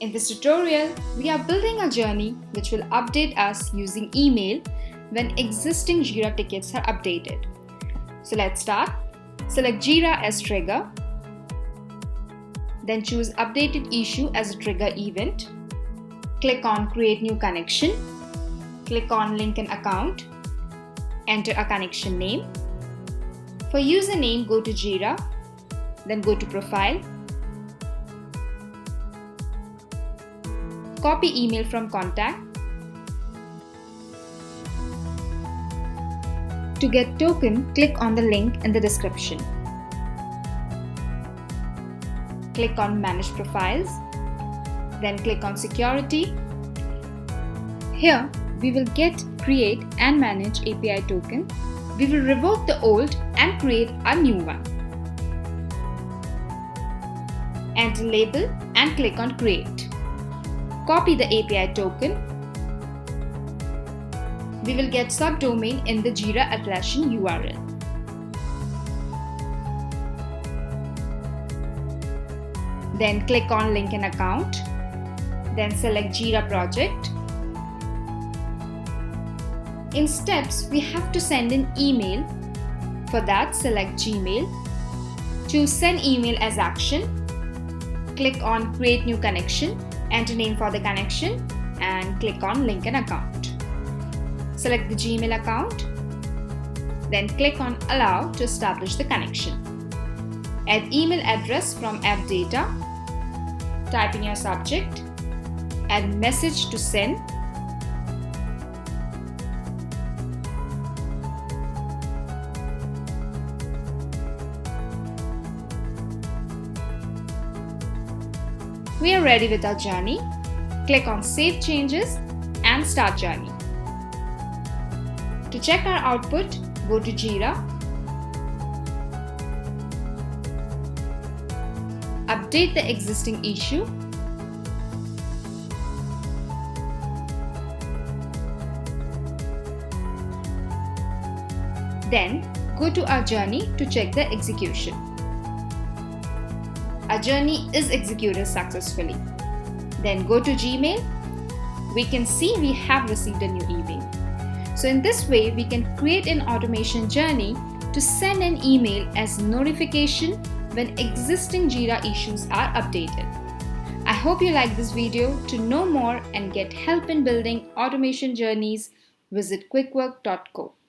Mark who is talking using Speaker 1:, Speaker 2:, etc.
Speaker 1: In this tutorial, we are building a journey which will update us using email when existing Jira tickets are updated. So let's start. Select Jira as trigger. Then choose Updated Issue as a trigger event. Click on Create New Connection. Click on Link an Account. Enter a connection name. For username, go to Jira. Then go to Profile. Copy email from contact. To get token, click on the link in the description. Click on Manage Profiles. Then click on Security. Here, we will get, create and manage API token. We will revoke the old and create a new one. Enter label and click on Create. Copy the API token. We will get subdomain in the Jira Atlassian URL. Then click on Link an Account. Then select Jira Project. In steps, we have to send an email. For that, select Gmail. Choose Send Email as Action. Click on Create New Connection. Enter name for the connection and click on Link an Account. Select the Gmail account. Then click on Allow to establish the connection. Add email address from app data. Type in your subject. Add message to send. We are ready with our journey. Click on Save Changes and Start Journey. To check our output, go to Jira. Update the existing issue. Then go to our journey to check the execution. Our journey is executed successfully. Then go to Gmail. We can see we have received a new email. So in this way, we can create an automation journey to send an email as notification when existing Jira issues are updated. I hope you like this video. To know more and get help in building automation journeys, visit quickwork.co.